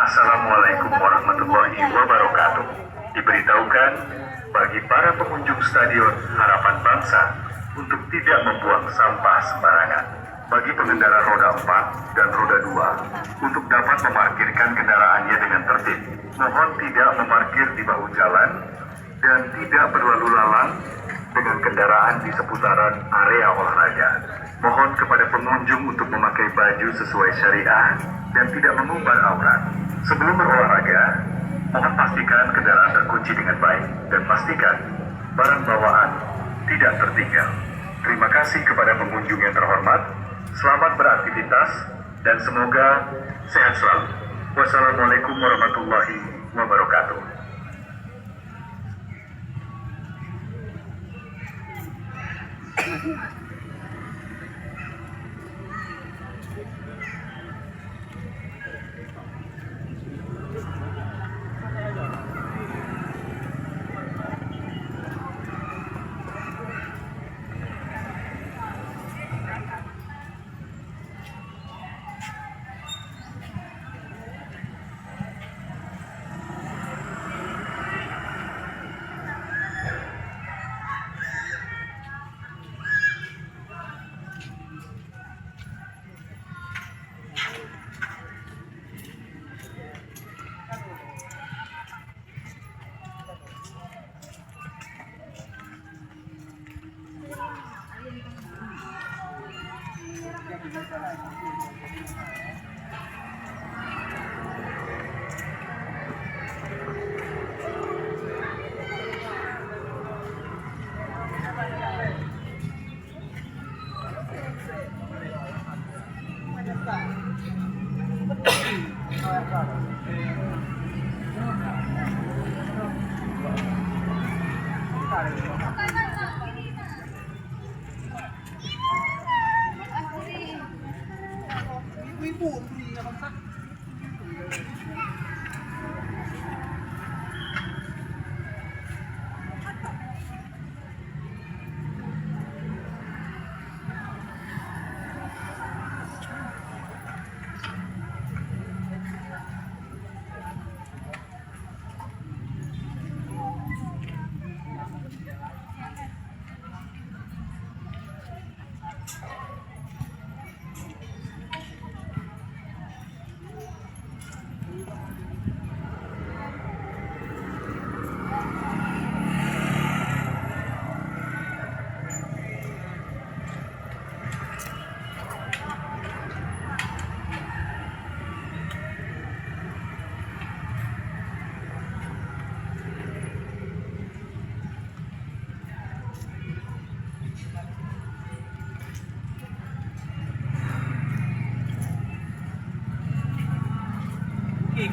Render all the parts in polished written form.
Assalamualaikum warahmatullahi wabarakatuh. Diberitahukan bagi para pengunjung Stadion Harapan Bangsa untuk tidak membuang sampah sembarangan. Bagi pengendara roda 4 dan roda 2 untuk dapat memarkirkan kendaraannya dengan tertib. Mohon tidak memarkir di bahu jalan dan tidak berlalu lalang dengan kendaraan di seputaran area olahraga. Mohon kepada pengunjung untuk memakai baju sesuai syariah dan tidak mengumbar aurat. Sebelum berolahraga, mohon pastikan kendaraan terkunci dengan baik dan pastikan barang bawaan tidak tertinggal. Terima kasih kepada pengunjung yang terhormat. Selamat beraktivitas dan semoga sehat selalu. Wassalamualaikum warahmatullahi wabarakatuh.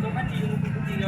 Kung kan di yung putih-putih